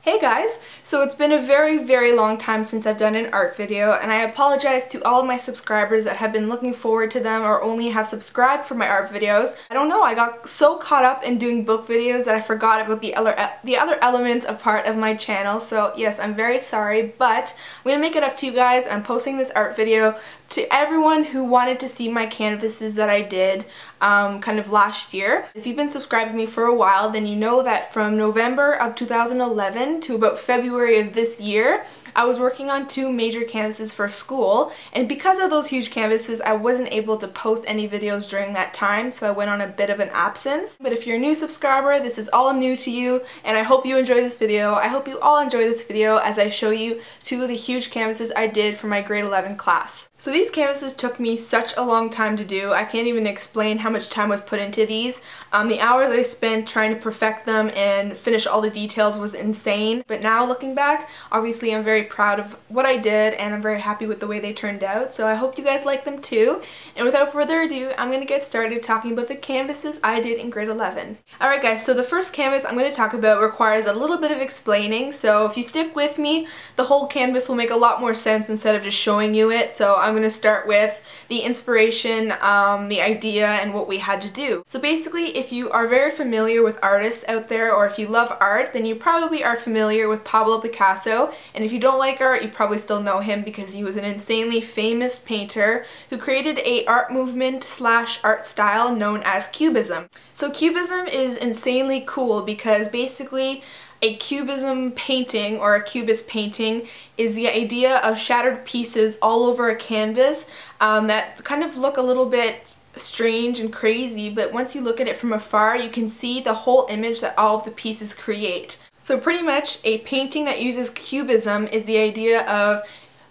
Hey guys! So it's been a very long time since I've done an art video, and I apologize to all of my subscribers that have been looking forward to them or only have subscribed for my art videos. I don't know, I got so caught up in doing book videos that I forgot about the other elements of part of my channel, so yes, I'm very sorry, but I'm gonna make it up to you guys. I'm posting this art video to everyone who wanted to see my canvases that I did kind of last year. If you've been subscribed to me for a while, then you know that from November of 2011 to about February of this year, I was working on two major canvases for school, and because of those huge canvases, I wasn't able to post any videos during that time, so I went on a bit of an absence. But if you're a new subscriber, this is all new to you, and I hope you enjoy this video. I hope you all enjoy this video as I show you two of the huge canvases I did for my grade 11 class. So these canvases took me such a long time to do. I can't even explain how much time was put into these. The hours I spent trying to perfect them and finish all the details was insane. But now looking back, obviously I'm very proud of what I did and I'm very happy with the way they turned out. So I hope you guys like them too. And without further ado, I'm going to get started talking about the canvases I did in grade 11. Alright guys, so the first canvas I'm going to talk about requires a little bit of explaining. So if you stick with me, the whole canvas will make a lot more sense instead of just showing you it. So I'm going to start with the inspiration, the idea, and what we had to do. So basically, if you are very familiar with artists out there, or if you love art, then you probably are familiar with Pablo Picasso. And if you don't like art, you probably still know him because he was an insanely famous painter who created a art movement slash art style known as Cubism. So Cubism is insanely cool because basically a Cubism painting, or a Cubist painting, is the idea of shattered pieces all over a canvas that kind of look a little bit strange and crazy, but once you look at it from afar, you can see the whole image that all of the pieces create. So pretty much a painting that uses Cubism is the idea of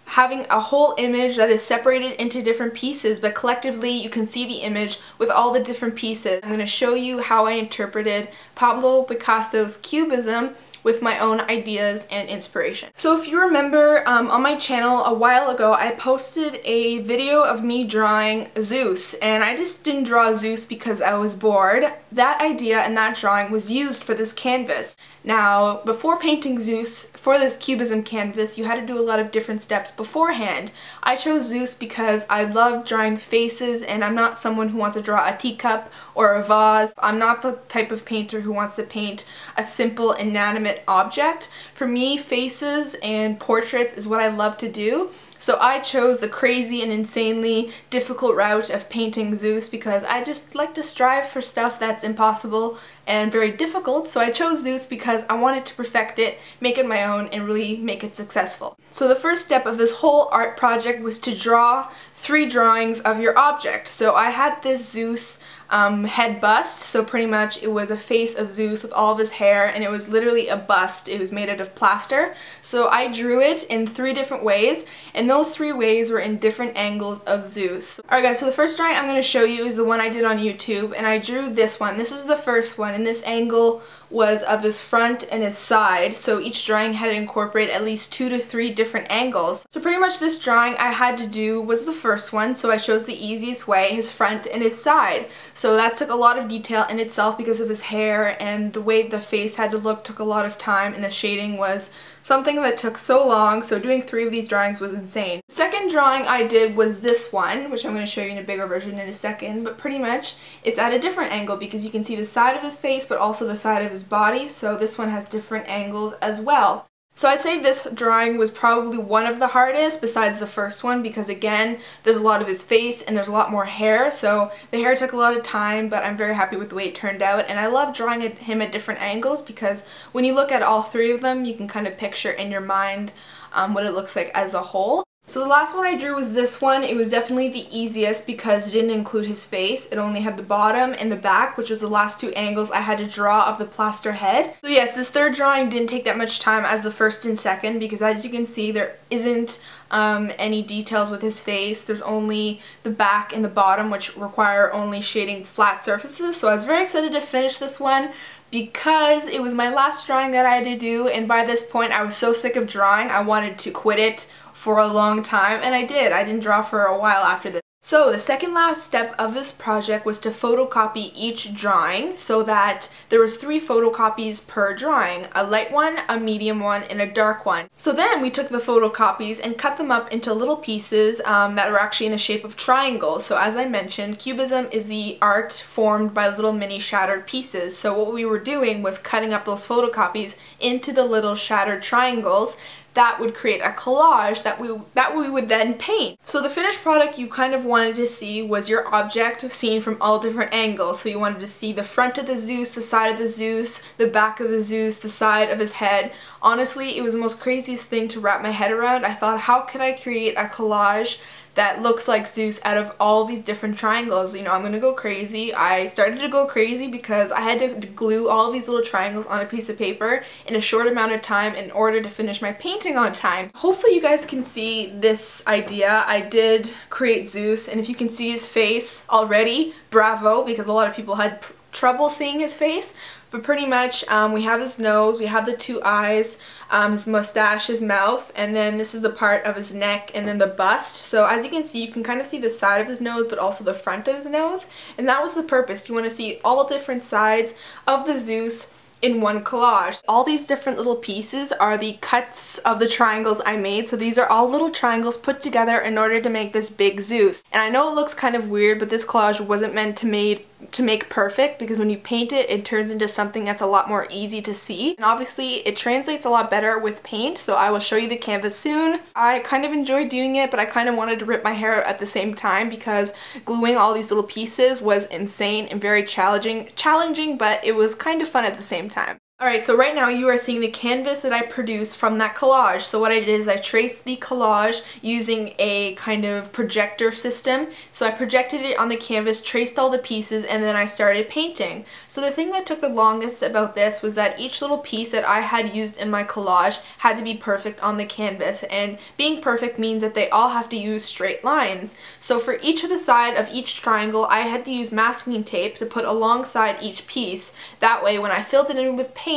having a whole image that is separated into different pieces, but collectively you can see the image with all the different pieces. I'm going to show you how I interpreted Pablo Picasso's Cubism with my own ideas and inspiration. So if you remember on my channel a while ago, I posted a video of me drawing Zeus, and I just didn't draw Zeus because I was bored. That idea and that drawing was used for this canvas. Now, before painting Zeus for this Cubism canvas, you had to do a lot of different steps beforehand. I chose Zeus because I love drawing faces, and I'm not someone who wants to draw a teacup or a vase. I'm not the type of painter who wants to paint a simple inanimate object. For me, faces and portraits is what I love to do. So I chose the crazy and insanely difficult route of painting Zeus because I just like to strive for stuff that's impossible and very difficult. So I chose Zeus because I wanted to perfect it, make it my own, and really make it successful. So the first step of this whole art project was to draw 3 drawings of your object. So I had this Zeus head bust, so pretty much it was a face of Zeus with all of his hair, and it was literally a bust. It was made out of plaster. So I drew it in 3 different ways, and those 3 ways were in different angles of Zeus. Alright guys, so the first drawing I'm going to show you is the one I did on YouTube, and I drew this one. This was the first one, and this angle was of his front and his side, so each drawing had to incorporate at least 2 to 3 different angles. So pretty much this drawing I had to do was the first one, so I chose the easiest way, his front and his side. So that took a lot of detail in itself because of his hair, and the way the face had to look took a lot of time, and the shading was something that took so long, so doing 3 of these drawings was insane. The second drawing I did was this one, which I'm going to show you in a bigger version in a second, but pretty much it's at a different angle because you can see the side of his face but also the side of his body, so this one has different angles as well. So I'd say this drawing was probably one of the hardest besides the first one because again, there's a lot of his face and there's a lot more hair, so the hair took a lot of time, but I'm very happy with the way it turned out, and I love drawing him at different angles because when you look at all 3 of them, you can kind of picture in your mind what it looks like as a whole. So the last one I drew was this one. It was definitely the easiest because it didn't include his face. It only had the bottom and the back, which was the last 2 angles I had to draw of the plaster head. So yes, this third drawing didn't take that much time as the first and second because as you can see, there isn't any details with his face. There's only the back and the bottom, which require only shading flat surfaces. So I was very excited to finish this one because it was my last drawing that I had to do, and by this point I was so sick of drawing I wanted to quit it for a long time, and I did. I didn't draw for a while after this. So the second last step of this project was to photocopy each drawing so that there was 3 photocopies per drawing, a light one, a medium one, and a dark one. So then we took the photocopies and cut them up into little pieces that were actually in the shape of triangles. So as I mentioned, Cubism is the art formed by little mini shattered pieces. So what we were doing was cutting up those photocopies into the little shattered triangles that would create a collage that we would then paint. So the finished product you kind of wanted to see was your object seen from all different angles. So you wanted to see the front of the Zeus, the side of the Zeus, the back of the Zeus, the side of his head. Honestly, it was the most craziest thing to wrap my head around. I thought, how could I create a collage that looks like Zeus out of all these different triangles? You know, I'm gonna go crazy. I started to go crazy because I had to glue all these little triangles on a piece of paper in a short amount of time in order to finish my painting on time. Hopefully you guys can see this idea. I did create Zeus, and if you can see his face already, bravo, because a lot of people had trouble seeing his face. But pretty much we have his nose, we have the 2 eyes, his mustache, his mouth, and then this is the part of his neck and then the bust. So as you can see, you can kind of see the side of his nose but also the front of his nose, and that was the purpose. You want to see all different sides of the Zeus in one collage. All these different little pieces are the cuts of the triangles I made. So these are all little triangles put together in order to make this big Zeus. And I know it looks kind of weird, but this collage wasn't meant to make perfect, because when you paint it, it turns into something that's a lot more easy to see. And obviously it translates a lot better with paint, so I will show you the canvas soon. I kind of enjoyed doing it, but I kind of wanted to rip my hair out at the same time because gluing all these little pieces was insane and very challenging, but it was kind of fun at the same time. Alright, so right now you are seeing the canvas that I produced from that collage. So what I did is I traced the collage using a kind of projector system. So I projected it on the canvas, traced all the pieces, and then I started painting. So the thing that took the longest about this was that each little piece that I had used in my collage had to be perfect on the canvas. And being perfect means that they all have to use straight lines. So for each of the side of each triangle, I had to use masking tape to put alongside each piece. That way when I filled it in with paint,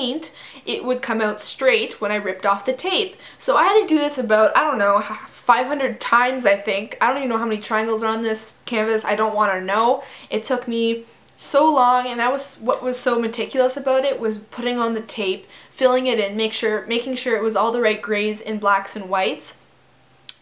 it would come out straight when I ripped off the tape. So I had to do this about, I don't know, 500 times I think. I don't even know how many triangles are on this canvas. I don't want to know. It took me so long, and that was what was so meticulous about it, was putting on the tape, filling it in, making sure it was all the right grays and blacks and whites.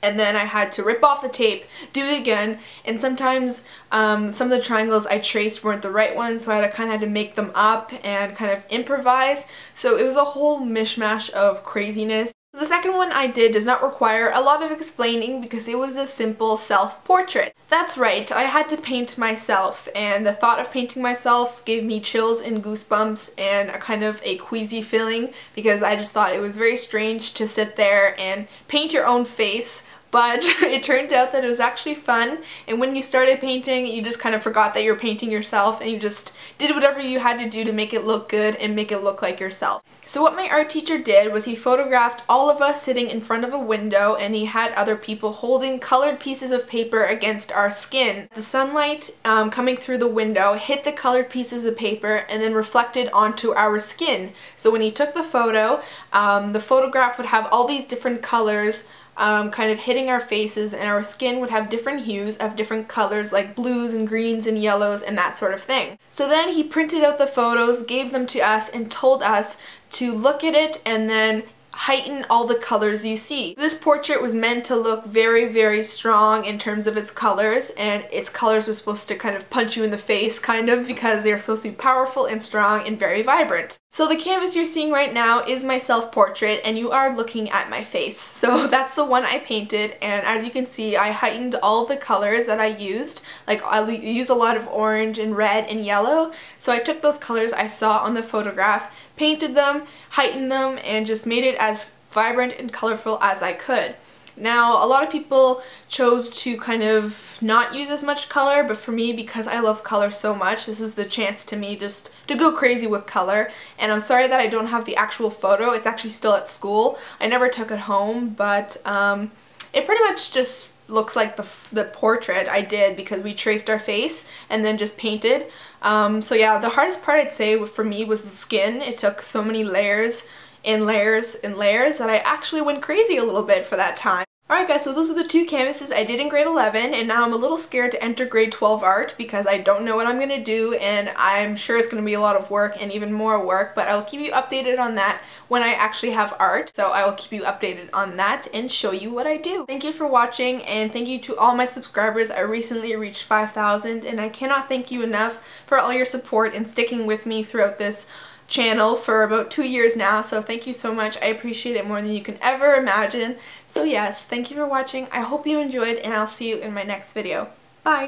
And then I had to rip off the tape, do it again, and sometimes some of the triangles I traced weren't the right ones, so I had to make them up and kind of improvise. So it was a whole mishmash of craziness. The second one I did does not require a lot of explaining because it was a simple self-portrait. That's right, I had to paint myself, and the thought of painting myself gave me chills and goosebumps and a kind of a queasy feeling, because I just thought it was very strange to sit there and paint your own face. But it turned out that it was actually fun, and when you started painting, you just kind of forgot that you're painting yourself, and you just did whatever you had to do to make it look good and make it look like yourself. So what my art teacher did was he photographed all of us sitting in front of a window, and he had other people holding colored pieces of paper against our skin. The sunlight coming through the window hit the colored pieces of paper and then reflected onto our skin. So when he took the photo, the photograph would have all these different colors kind of hitting our faces, and our skin would have different hues of different colors like blues and greens and yellows and that sort of thing. So then he printed out the photos, gave them to us, and told us to look at it and then heighten all the colors you see. This portrait was meant to look very, very strong in terms of its colors, and its colors were supposed to kind of punch you in the face, kind of, because they're supposed to be powerful and strong and very vibrant. So the canvas you're seeing right now is my self-portrait, and you are looking at my face. So that's the one I painted, and as you can see, I heightened all of the colors that I used. Like, I use a lot of orange and red and yellow, so I took those colors I saw on the photograph, painted them, heightened them, and just made it as vibrant and colorful as I could. Now, a lot of people chose to kind of not use as much color, but for me, because I love color so much, this was the chance to me just to go crazy with color. And I'm sorry that I don't have the actual photo. It's actually still at school. I never took it home, but it pretty much just looks like the portrait I did, because we traced our face and then just painted. So yeah, the hardest part I'd say for me was the skin. It took so many layers and layers and layers that I actually went crazy a little bit for that time. Alright guys, so those are the two canvases I did in grade 11, and now I'm a little scared to enter grade 12 art because I don't know what I'm going to do, and I'm sure it's going to be a lot of work and even more work, but I will keep you updated on that when I actually have art. So I will keep you updated on that and show you what I do. Thank you for watching, and thank you to all my subscribers. I recently reached 5,000, and I cannot thank you enough for all your support and sticking with me throughout this channel for about 2 years now, so thank you so much. I appreciate it more than you can ever imagine. So yes, thank you for watching. I hope you enjoyed, and I'll see you in my next video. Bye!